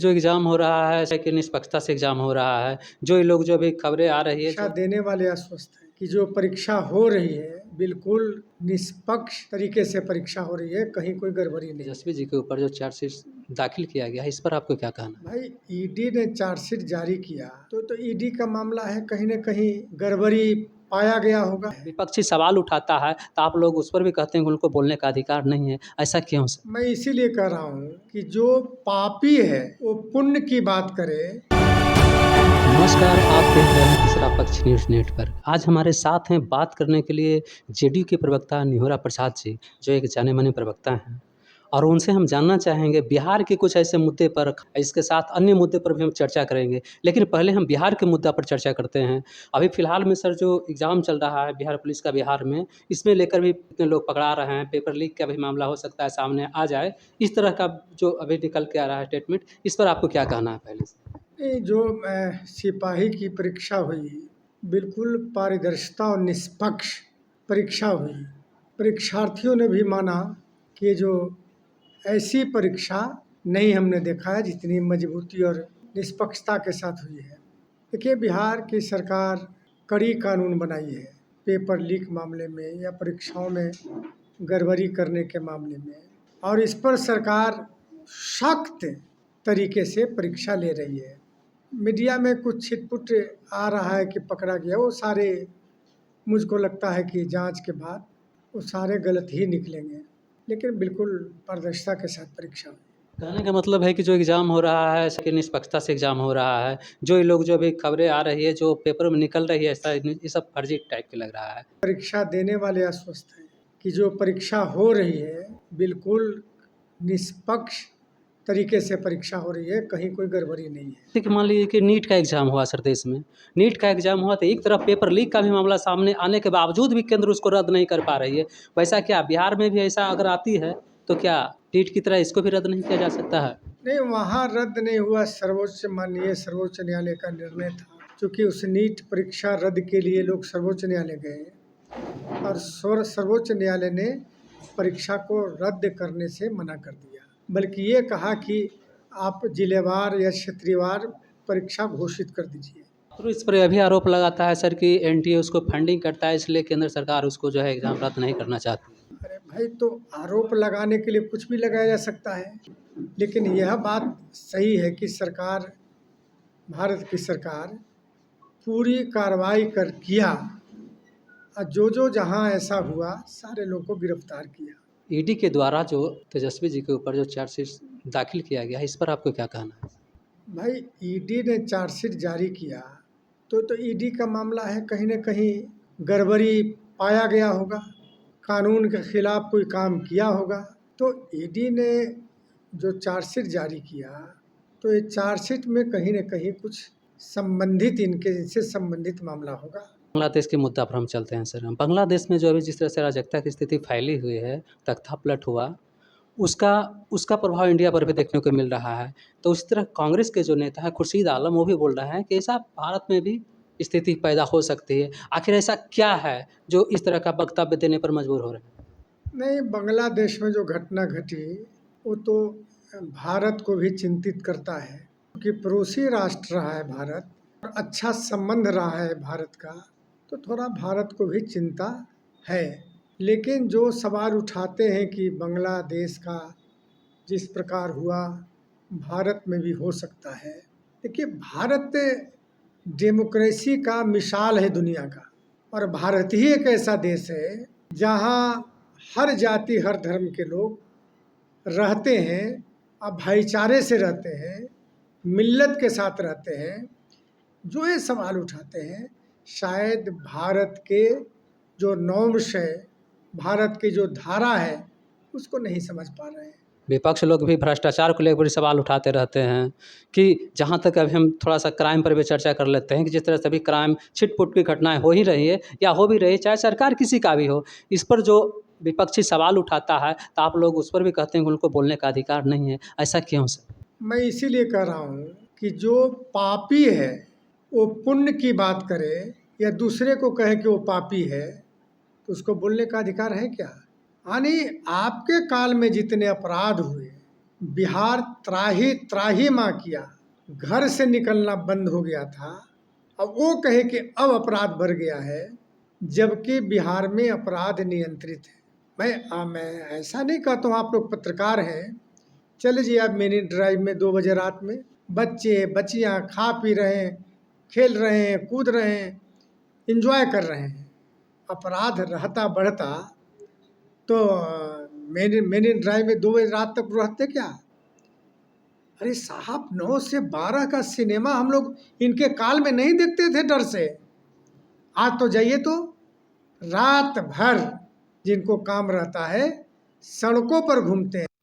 जो एग्ज़ाम हो रहा है कि निष्पक्षता से एग्ज़ाम हो रहा है। जो ये लोग जो अभी खबरें आ रही है परीक्षा जो देने वाले आश्वस्त हैं कि जो परीक्षा हो रही है बिल्कुल निष्पक्ष तरीके से परीक्षा हो रही है, कहीं कोई गड़बड़ी नहीं है। तेजस्वी जी के ऊपर जो चार्जशीट दाखिल किया गया है, इस पर आपको क्या कहना है? भाई ईडी ने चार्जशीट जारी किया तो ईडी का मामला है, कहीं न कहीं गड़बड़ी पाया गया होगा। विपक्षी सवाल उठाता है तो आप लोग उस पर भी कहते हैं कि उनको बोलने का अधिकार नहीं है, ऐसा क्यों सर? मैं इसीलिए कह रहा हूँ कि जो पापी है वो पुण्य की बात करे। नमस्कार, आप देख रहे हैं तीसरा पक्ष न्यूज़ नेट पर। आज हमारे साथ हैं बात करने के लिए जेडीयू के प्रवक्ता निहोरा प्रसाद जी, जो एक जाने-माने प्रवक्ता हैं और उनसे हम जानना चाहेंगे बिहार के कुछ ऐसे मुद्दे पर, इसके साथ अन्य मुद्दे पर भी हम चर्चा करेंगे। लेकिन पहले हम बिहार के मुद्दा पर चर्चा करते हैं। अभी फ़िलहाल में सर जो एग्ज़ाम चल रहा है बिहार पुलिस का बिहार में, इसमें लेकर भी कितने लोग पकड़ा रहे हैं, पेपर लीक का भी मामला हो सकता है सामने आ जाए। इस तरह का जो अभी निकल के आ रहा है स्टेटमेंट, इस पर आपको क्या कहना है पहले से? ये जो सिपाही की परीक्षा हुई बिल्कुल पारदर्शिता और निष्पक्ष परीक्षा हुई। परीक्षार्थियों ने भी माना कि जो ऐसी परीक्षा नहीं हमने देखा है जितनी मजबूती और निष्पक्षता के साथ हुई है। देखिए बिहार की सरकार कड़ी कानून बनाई है पेपर लीक मामले में या परीक्षाओं में गड़बड़ी करने के मामले में, और इस पर सरकार सख्त तरीके से परीक्षा ले रही है। मीडिया में कुछ छिटपुट आ रहा है कि पकड़ा गया, वो सारे मुझको लगता है कि जांच के बाद वो सारे गलत ही निकलेंगे, लेकिन बिल्कुल पारदर्शिता के साथ परीक्षा हुई। कहने का मतलब है कि जो एग्ज़ाम हो रहा है कि निष्पक्षता से एग्ज़ाम हो रहा है। जो ये लोग जो अभी खबरें आ रही है, जो पेपर में निकल रही है, ऐसा ये सब फर्जी टाइप के लग रहा है। परीक्षा देने वाले आश्वस्त हैं कि जो परीक्षा हो रही है बिल्कुल निष्पक्ष तरीके से परीक्षा हो रही है, कहीं कोई गड़बड़ी नहीं है। जैसे कि मान लीजिए कि नीट का एग्ज़ाम हुआ सर देश में। नीट का एग्ज़ाम हुआ तो एक तरफ पेपर लीक का भी मामला सामने आने के बावजूद भी केंद्र उसको रद्द नहीं कर पा रही है। वैसा क्या बिहार में भी ऐसा अगर आती है, तो क्या नीट की तरह इसको भी रद्द नहीं किया जा सकता है? नहीं, वहाँ रद्द नहीं हुआ, माननीय सर्वोच्च न्यायालय का निर्णय था। क्योंकि उस नीट परीक्षा रद्द के लिए लोग सर्वोच्च न्यायालय गए और सर्वोच्च न्यायालय ने परीक्षा को रद्द करने से मना कर दिया, बल्कि ये कहा कि आप जिलेवार या क्षेत्रीयवार परीक्षा घोषित कर दीजिए। तो इस पर यह भी आरोप लगाता है सर कि एनटीए उसको फंडिंग करता है, इसलिए केंद्र सरकार उसको जो है एग्ज़ाम रद्द नहीं करना चाहती है। अरे भाई, तो आरोप लगाने के लिए कुछ भी लगाया जा सकता है, लेकिन यह बात सही है कि सरकार, भारत की सरकार पूरी कार्रवाई कर किया और जो जहां ऐसा हुआ सारे लोगों को गिरफ्तार किया। ईडी के द्वारा जो तेजस्वी जी के ऊपर जो चार्जशीट दाखिल किया गया है, इस पर आपको क्या कहना है? भाई ईडी ने चार्जशीट जारी किया तो ईडी का मामला है, कहीं न कहीं गड़बड़ी पाया गया होगा, कानून के खिलाफ कोई काम किया होगा। तो ईडी ने जो चार्जशीट जारी किया तो ये चार्जशीट में कहीं न कहीं कुछ संबंधित, इनसे संबंधित मामला होगा। बांग्लादेश के मुद्दा पर हम चलते हैं सर। हम बांग्लादेश में जो अभी जिस तरह से अराजकता की स्थिति फैली हुई है, तख्तापलट हुआ, उसका उसका प्रभाव इंडिया पर भी देखने को मिल रहा है। तो उसी तरह कांग्रेस के जो नेता हैं खुर्शीद आलम, वो भी बोल रहे हैं कि ऐसा भारत में भी स्थिति पैदा हो सकती है। आखिर ऐसा क्या है जो इस तरह का वक्तव्य देने पर मजबूर हो रहे हैं? नहीं, बांग्लादेश में जो घटना घटी वो तो भारत को भी चिंतित करता है, क्योंकि पड़ोसी राष्ट्र रहा है भारत और अच्छा संबंध रहा है भारत का, तो थोड़ा भारत को भी चिंता है। लेकिन जो सवाल उठाते हैं कि बांग्लादेश का जिस प्रकार हुआ भारत में भी हो सकता है, देखिए भारत डेमोक्रेसी का मिसाल है दुनिया का, और भारत ही एक ऐसा देश है जहाँ हर जाति हर धर्म के लोग रहते हैं और भाईचारे से रहते हैं, मिल्लत के साथ रहते हैं। जो ये सवाल उठाते हैं शायद भारत के जो नॉर्म्स है, भारत की जो धारा है, उसको नहीं समझ पा रहे हैं। विपक्ष लोग भी भ्रष्टाचार को लेकर सवाल उठाते रहते हैं कि जहाँ तक अभी हम थोड़ा-सा क्राइम पर भी चर्चा कर लेते हैं कि जिस तरह से अभी क्राइम छिट-पुट की घटनाएँ हो ही रही है या हो भी रही है, चाहे सरकार किसी का भी हो। इस पर जो विपक्षी सवाल उठाता है, तो आप लोग उस पर भी कहते हैं कि उनको बोलने का अधिकार नहीं है। ऐसा क्यों सर? मैं इसीलिए कह रहा हूँ कि जो पापी है वो पुण्य की बात करे या दूसरे को कहे कि वो पापी है, तो उसको बोलने का अधिकार है क्या? यानी आपके काल में जितने अपराध हुए बिहार त्राही त्राही माँ किया, घर से निकलना बंद हो गया था। अब वो कहे कि अब अपराध बढ़ गया है, जबकि बिहार में अपराध नियंत्रित है। मैं ऐसा नहीं कहता हूँ, आप लोग पत्रकार हैं, चले जाइए आप मेरी ड्राइव में 2 बजे रात में, बच्चे बच्चियाँ खा पी रहे हैं, खेल रहे हैं, कूद रहे हैं, इंजॉय कर रहे हैं। अपराध रहता बढ़ता तो मेरी मेरी ड्राइव में 2 बजे रात तक रहते क्या? अरे साहब, 9 से 12 का सिनेमा हम लोग इनके काल में नहीं देखते थे डर से। आज तो जाइए तो रात भर जिनको काम रहता है सड़कों पर घूमते हैं।